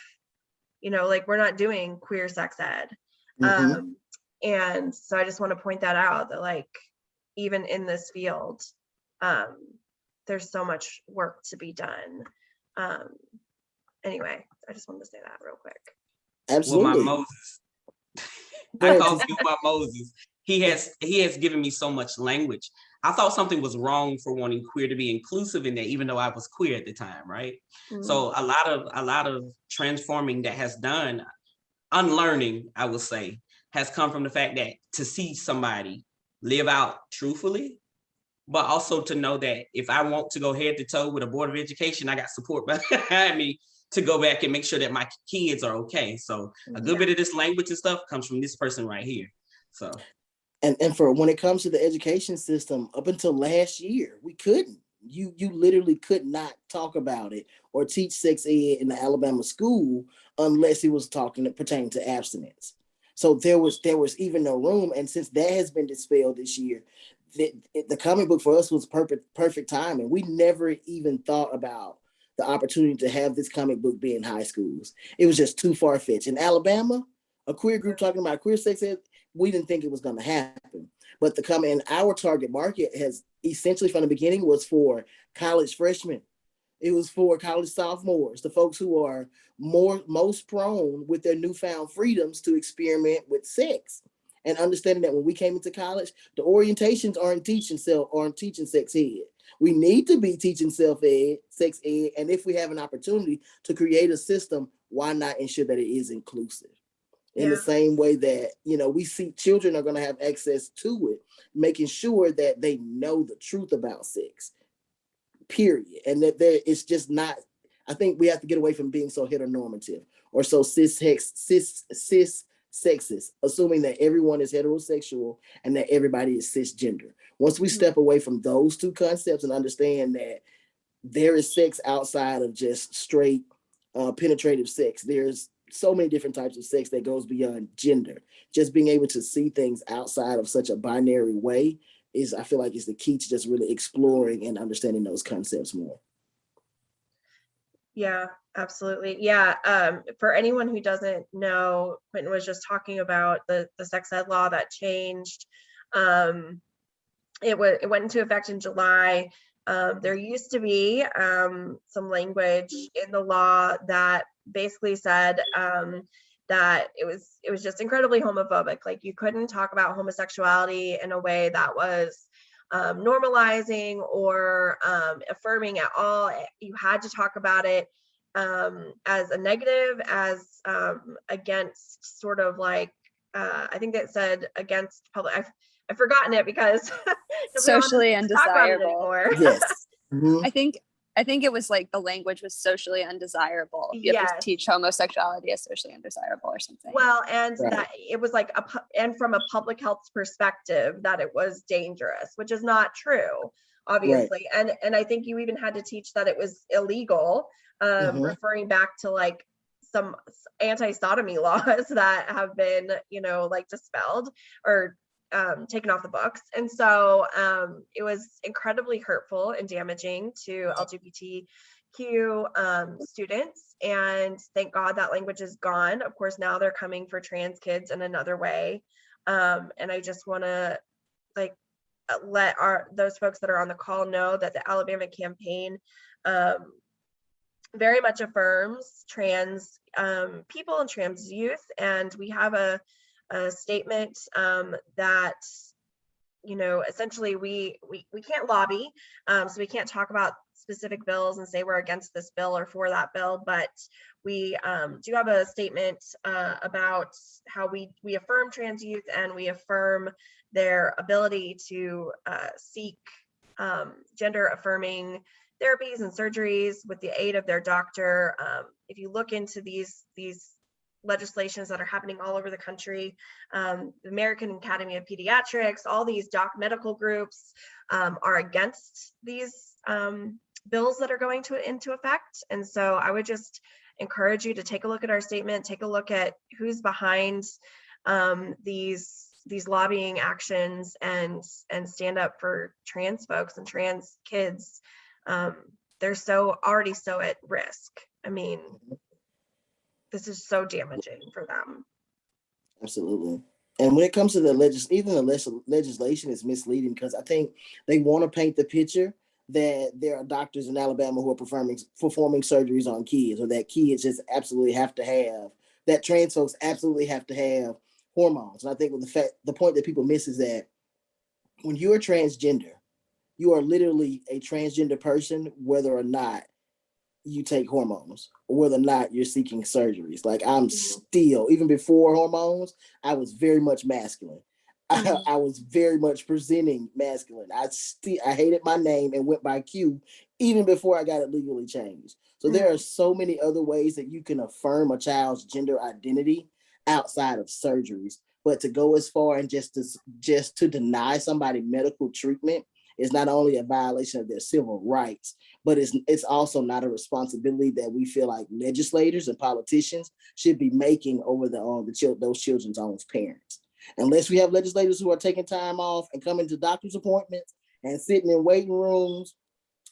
we're not doing queer sex ed. And so I just want to point that out, that like even in this field, there's so much work to be done. Anyway, I just wanted to say that real quick.
Absolutely.
Well, my Moses. I call you my Moses. He has given me so much language. I thought something was wrong for wanting queer to be inclusive in that, even though I was queer at the time, right? Mm-hmm. So a lot of transforming that has done, unlearning, I would say, has come from the fact that to see somebody live out truthfully, but also to know that if I want to go head to toe with a board of education, I got support behind me to go back and make sure that my kids are okay. So a good bit of this language and stuff comes from this person right here. So.
And for when it comes to the education system, up until last year, we couldn't. You literally could not talk about it or teach sex ed in the Alabama school unless it was pertaining to abstinence. So there was even no room. And since that has been dispelled this year, the comic book for us was perfect timing. We never even thought about the opportunity to have this comic book be in high schools. It was just too far-fetched. In Alabama, a queer group talking about queer sex ed, we didn't think it was going to happen. But our target market has essentially from the beginning was for college freshmen. It was for college sophomores, the folks who are most prone with their newfound freedoms to experiment with sex. And understanding that when we came into college, the orientations aren't teaching sex ed. We need to be teaching sex ed. And if we have an opportunity to create a system, why not ensure that it is inclusive? In the same way that, we see children are going to have access to it, making sure that they know the truth about sex, period. And that it's just not, I think we have to get away from being so heteronormative or so cis sexist, assuming that everyone is heterosexual and that everybody is cisgender. Once we step away from those two concepts and understand that there is sex outside of just straight penetrative sex, there's so many different types of sex that goes beyond gender. Just being able to see things outside of such a binary way I feel like is the key to just really exploring and understanding those concepts more.
Yeah, absolutely. Yeah. For anyone who doesn't know, Quentin was just talking about the sex ed law that changed. It went into effect in July. There used to be some language in the law that basically said that it was just incredibly homophobic. Like you couldn't talk about homosexuality in a way that was normalizing or affirming at all. You had to talk about it as a negative, as against sort of like, I think that said against public, I've forgotten it because
socially undesirable.
Yes. Mm-hmm.
I think it was like the language was socially undesirable. You have to teach homosexuality as socially undesirable or something.
Well, and that it was like and from a public health perspective that it was dangerous, which is not true, obviously. Right. And I think you even had to teach that it was illegal, referring back to like some anti-sodomy laws that have been, like dispelled or taken off the books. And so it was incredibly hurtful and damaging to LGBTQ students. And thank God that language is gone. Of course, now they're coming for trans kids in another way. And I just want to let those folks that are on the call know that the Alabama campaign very much affirms trans people and trans youth. And we have a statement that, essentially we can't lobby, so we can't talk about specific bills and say we're against this bill or for that bill, but we do have a statement about how we affirm trans youth and we affirm their ability to seek gender affirming therapies and surgeries with the aid of their doctor. If you look into these legislations that are happening all over the country, the American Academy of Pediatrics, all these medical groups are against these bills that are going into effect. And so I would just encourage you to take a look at our statement, take a look at who's behind these lobbying actions, and stand up for trans folks and trans kids. They're already so at risk. I mean, this is so damaging for them.
Absolutely. And when it comes to the legislation is misleading because I think they want to paint the picture that there are doctors in Alabama who are performing surgeries on kids, or that kids just absolutely have to have, that trans folks absolutely have to have hormones. And I think the point that people miss is that when you are transgender, you are literally a transgender person, whether or not you take hormones or whether or not you're seeking surgeries. Like I'm still, even before hormones, I was very much masculine. I was very much presenting masculine. I hated my name and went by Q even before I got it legally changed. So there are so many other ways that you can affirm a child's gender identity outside of surgeries. But to go as far and just to deny somebody medical treatment is not only a violation of their civil rights, but it's also not a responsibility that we feel like legislators and politicians should be making over those children's own parents. Unless we have legislators who are taking time off and coming to doctor's appointments and sitting in waiting rooms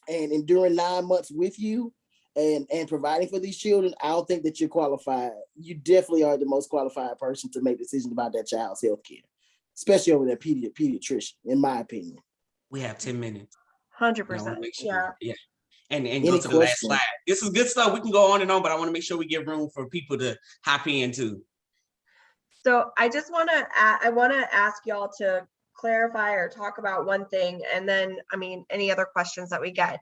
and enduring 9 months with you and providing for these children, I don't think that you're qualified. You definitely are the most qualified person to make decisions about that child's health care, especially over their pediatrician, in my opinion.
We have 10 minutes.
100%.
Yeah. And go to the last slide. This is good stuff. We can go on and on, but I want to make sure we give room for people to hop into.
So I just want to ask y'all to clarify or talk about one thing, and then, I mean, any other questions that we get.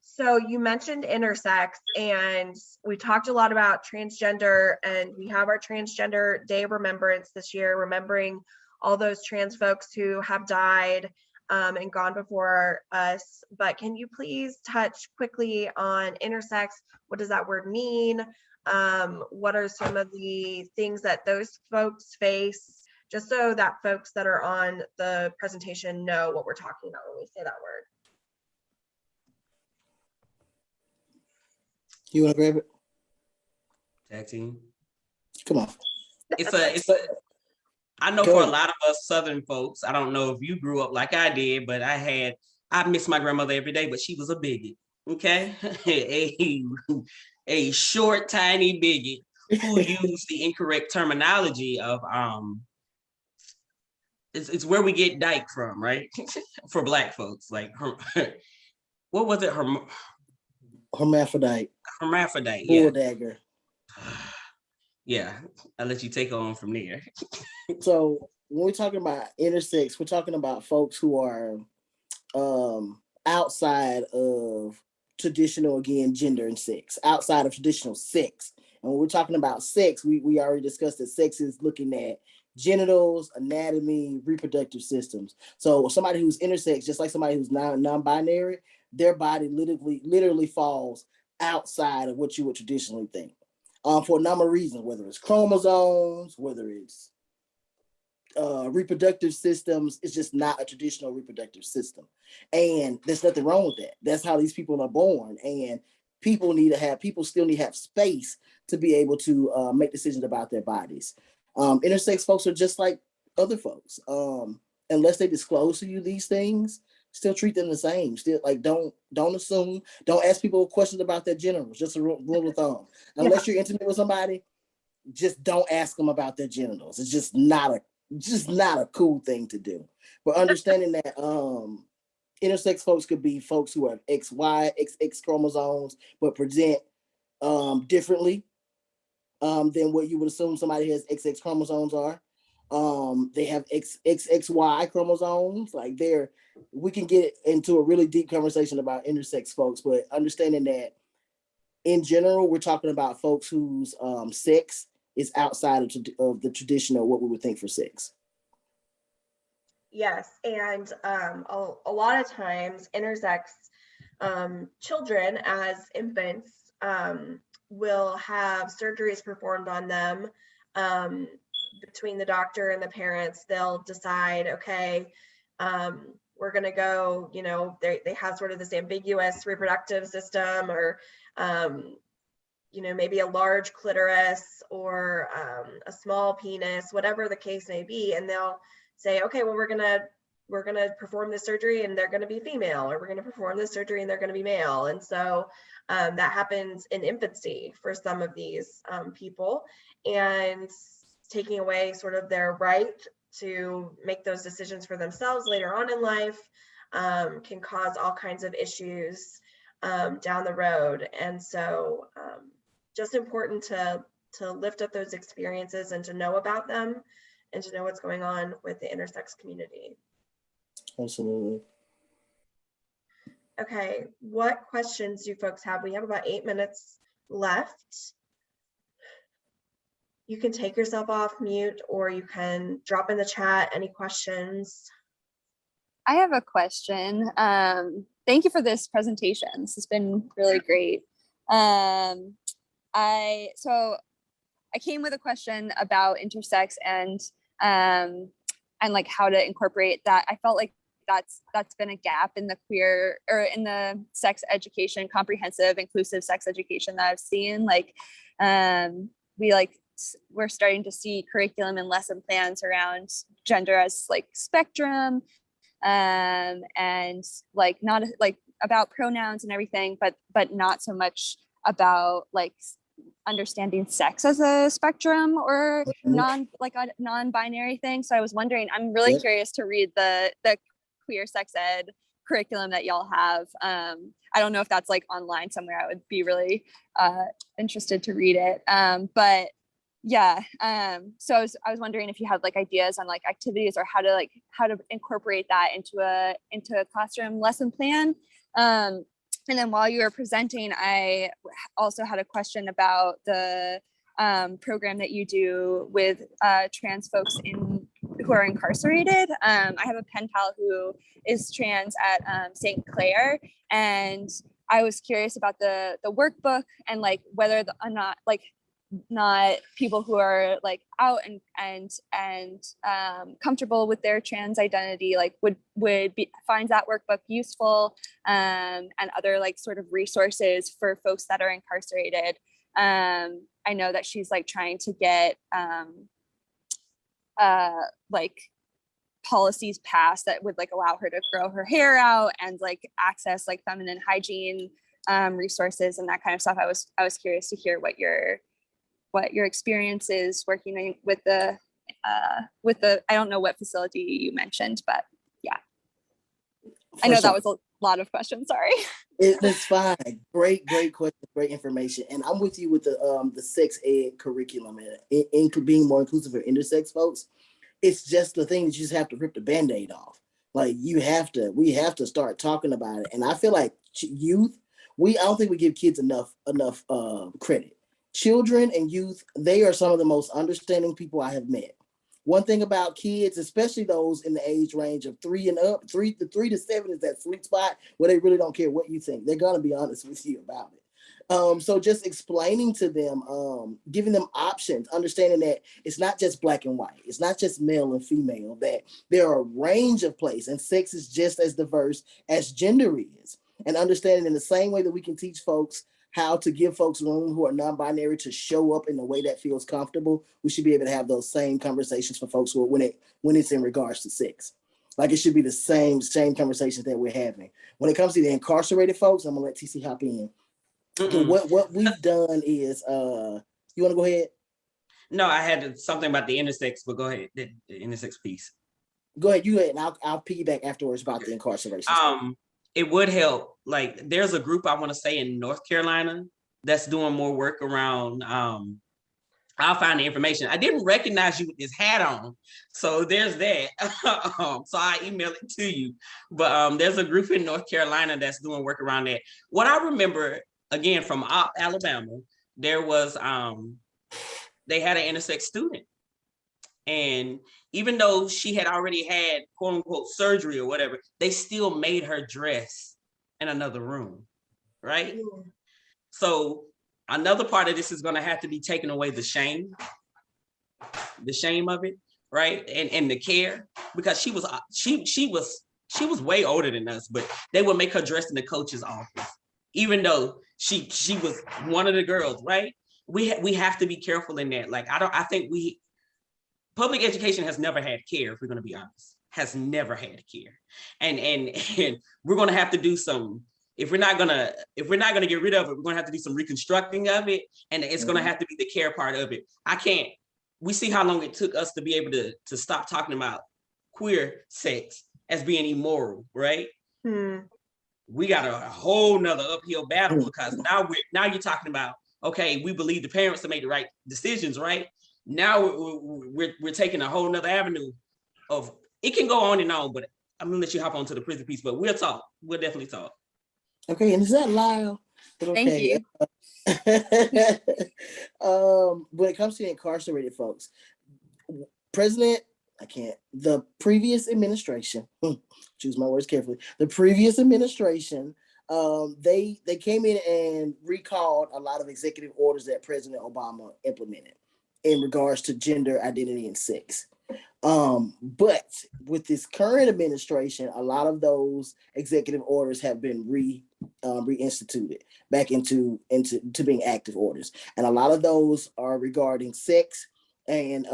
So you mentioned intersex, and we talked a lot about transgender, and we have our Transgender Day of Remembrance this year, remembering all those trans folks who have died and gone before us. But can you please touch quickly on intersex? What does that word mean? What are some of the things that those folks face, just so that folks that are on the presentation know what we're talking about when we say that word?
You want to grab it?
Tag team.
Come on.
I know for a lot of us Southern folks, I don't know if you grew up like I did, but I miss my grandmother every day, but she was a bigot. Okay. a short, tiny bigot who used the incorrect terminology of it's where we get dyke from, right? For Black folks, like what was it?
Hermaphrodite.
Hermaphrodite.
Bull dagger.
Yeah, I'll let you take on from there.
So when we're talking about intersex, we're talking about folks who are outside of traditional, again, gender and sex, outside of traditional sex. And when we're talking about sex, we already discussed that sex is looking at genitals, anatomy, reproductive systems. So somebody who's intersex, just like somebody who's non-binary, their body literally falls outside of what you would traditionally think. For a number of reasons, whether it's chromosomes, whether it's reproductive systems, it's just not a traditional reproductive system. And there's nothing wrong with that. That's how these people are born. And people still need to have space to be able to make decisions about their bodies. Intersex folks are just like other folks. Unless they disclose to you these things, still treat them the same. Still, like, don't assume, don't ask people questions about their genitals. Just a rule of thumb. Unless you're intimate with somebody, just don't ask them about their genitals. It's just not a cool thing to do. But understanding that intersex folks could be folks who have XY, XX chromosomes, but present differently than what you would assume somebody has XX chromosomes are. They have XXY chromosomes. Like, we can get into a really deep conversation about intersex folks, but understanding that in general, we're talking about folks whose sex is outside of the traditional, what we would think for sex.
Yes, and a lot of times intersex children as infants will have surgeries performed on them. Between the doctor and the parents, they'll decide, okay, we're going to go, they have sort of this ambiguous reproductive system, or maybe a large clitoris or a small penis, whatever the case may be. And they'll say, okay, well, we're going to perform this surgery and they're going to be female, or we're going to perform this surgery and they're going to be male. And so that happens in infancy for some of these people. And taking away sort of their right to make those decisions for themselves later on in life can cause all kinds of issues down the road. And so just important to lift up those experiences and to know about them and to know what's going on with the intersex community.
Absolutely.
Okay, what questions do folks have? We have about 8 minutes left. You can take yourself off mute or you can drop in the chat any questions.
I have a question. Thank you for this presentation. This has been really great. I came with a question about intersex and like how to incorporate that. I felt like that's been a gap in the queer or in the sex education, comprehensive, inclusive sex education that I've seen. Like we're starting to see curriculum and lesson plans around gender as like spectrum, and like not like about pronouns and everything, but not so much about like understanding sex as a spectrum or non-binary thing. So I was wondering, I'm really curious to read the queer sex ed curriculum that y'all have. I don't know if that's like online somewhere. I would be really interested to read it. But yeah, so I was wondering if you had like ideas on like activities or how to incorporate that into a classroom lesson plan. And then while you were presenting, I also had a question about the program that you do with trans folks who are incarcerated. I have a pen pal who is trans at St. Clair, and I was curious about the workbook and like whether or not people who are like out and comfortable with their trans identity like would find that workbook useful, and other like sort of resources for folks that are incarcerated. I know that she's like trying to get like policies passed that would like allow her to grow her hair out and like access like feminine hygiene resources and that kind of stuff. I was curious to hear what your experience is working with the I don't know what facility you mentioned, but yeah. I know that was a lot of questions, sorry.
It's fine. Great question, great information. And I'm with you with the sex ed curriculum and being more inclusive for intersex folks. It's just the thing that you just have to rip the Band-Aid off. Like we have to start talking about it. And I feel like youth, I don't think we give kids enough credit. Children and youth, they are some of the most understanding people I have met. One thing about kids, especially those in the age range of 3 and up, 3 to 7 is that sweet spot where they really don't care what you think. They're gonna be honest with you about it. So just explaining to them, giving them options, understanding that it's not just black and white, it's not just male and female, that there are a range of places and sex is just as diverse as gender is. And understanding in the same way that we can teach folks how to give folks room who are non-binary to show up in a way that feels comfortable, we should be able to have those same conversations for folks who are when it's in regards to sex. Like it should be the same conversations that we're having. When it comes to the incarcerated folks, I'm gonna let TC hop in. Okay, what we've done is you want to go ahead?
No, I had something about the intersex, but go ahead, the intersex piece.
Go ahead, you ahead, and I'll piggyback afterwards about the incarceration.
It would help. Like there's a group I want to say in North Carolina that's doing more work around. I'll find the information. I didn't recognize you with this hat on, so there's that. So I emailed it to you. But there's a group in North Carolina that's doing work around that. What I remember again from Alabama, there was they had an intersex student. And even though she had already had quote unquote surgery or whatever, they still made her dress in another room, right? Yeah. So another part of this is going to have to be taking away the shame of it, right? And the care, because she was way older than us, but they would make her dress in the coach's office, even though she was one of the girls, right? We have to be careful in that. Like I think public education has never had care, if we're going to be honest, has never had care. And we're going to have to do some, if we're not going to get rid of it, we're going to have to do some reconstructing of it. And it's going to have to be the care part of it. I can't we see how long it took us to be able to stop talking about queer sex as being immoral, right? We got a whole nother uphill battle because now you're talking about, okay, we believe the parents to make the right decisions, right? Now we're taking a whole nother avenue of, it can go on and on, but I'm gonna let you hop onto the prison piece, but we'll talk. We'll definitely talk.
Okay, and is that Lyle?
Thank you.
When it comes to incarcerated folks, the previous administration, choose my words carefully, the previous administration, they came in and recalled a lot of executive orders that President Obama implemented in regards to gender identity and sex. But with this current administration, a lot of those executive orders have been reinstituted back into being active orders. And a lot of those are regarding sex and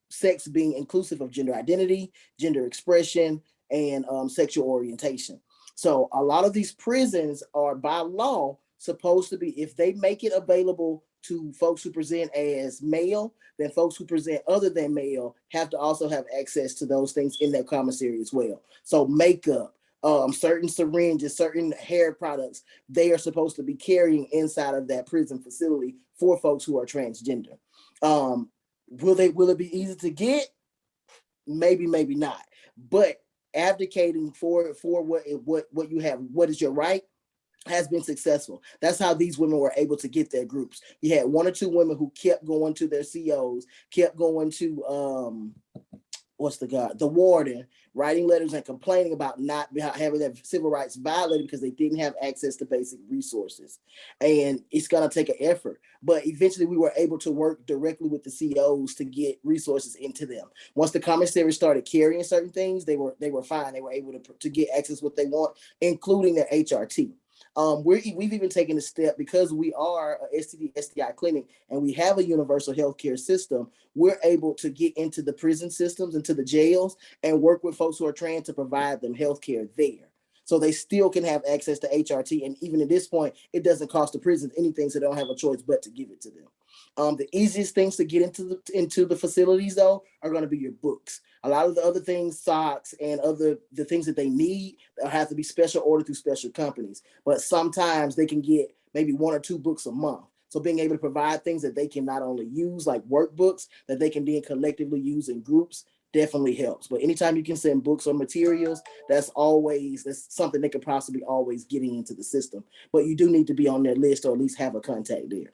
sex being inclusive of gender identity, gender expression, and sexual orientation. So a lot of these prisons are by law supposed to be, if they make it available to folks who present as male, then folks who present other than male have to also have access to those things in their commissary as well. So makeup, certain syringes, certain hair products, they are supposed to be carrying inside of that prison facility for folks who are transgender. Will it be easy to get? Maybe, maybe not. But advocating for what you have, what is your right, has been successful. That's how these women were able to get their groups. You had one or two women who kept going to their COs, kept going to the warden, writing letters and complaining about not having their civil rights violated because they didn't have access to basic resources. And it's gonna take an effort. But eventually we were able to work directly with the COs to get resources into them. Once the commissary started carrying certain things, they were fine. They were able to get access to what they want, including their HRT. We've even taken a step, because we are a STD, STI clinic and we have a universal healthcare system. We're able to get into the prison systems, into the jails, and work with folks who are trained to provide them healthcare there. So they still can have access to HRT. And even at this point, it doesn't cost the prisons anything, so they don't have a choice but to give it to them. The easiest things to get into the facilities, though, are going to be your books. A lot of the other things, socks and the things that they need, have to be special ordered through special companies. But sometimes they can get maybe 1 or 2 books a month. So being able to provide things that they can not only use, like workbooks, that they can then collectively use in groups, definitely helps. But anytime you can send books or materials, that's something they could possibly always get into the system. But you do need to be on their list, or at least have a contact there.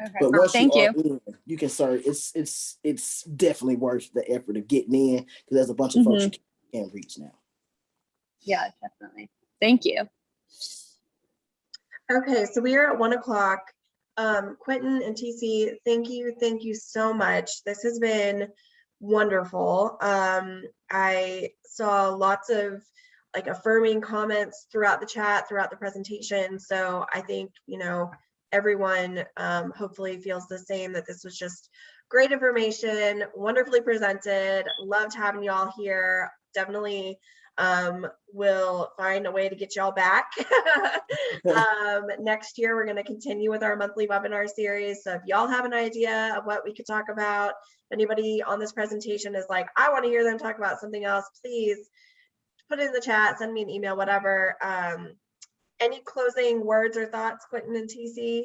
Okay.
But once
Thank you.
in, you can serve. It's definitely worth the effort of getting in, because there's a bunch of folks you can't reach now.
Yeah, definitely. Thank you.
Okay, so we are at 1 o'clock. Quentin and TC, thank you so much. This has been wonderful. I saw lots of affirming comments throughout the chat, throughout the presentation. So I think, everyone hopefully feels the same, that this was just great information, wonderfully presented. Loved having y'all here. Definitely we'll find a way to get y'all back. Next year, we're going to continue with our monthly webinar series. So if y'all have an idea of what we could talk about, if anybody on this presentation is like, I want to hear them talk about something else, please put it in the chat, send me an email, whatever. Any closing words or thoughts, Quentin and TC?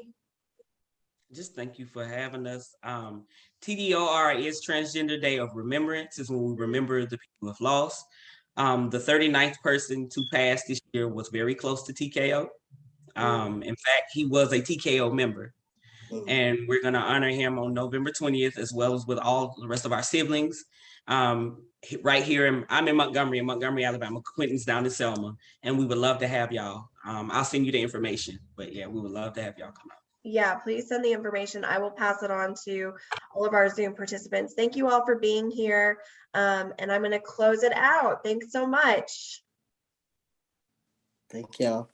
Just thank you for having us. TDOR is Transgender Day of Remembrance, is when we remember the people who have lost. The 39th person to pass this year was very close to TKO. In fact, he was a TKO member. And we're going to honor him on November 20th, as well as with all the rest of our siblings. Right here, I'm in Montgomery, Alabama. Quentin's down in Selma, and we would love to have y'all. I'll send you the information, but yeah, we would love to have y'all come out.
Yeah, please send the information. I will pass it on to all of our Zoom participants. Thank you all for being here. And I'm going to close it out. Thanks so much.
Thank y'all.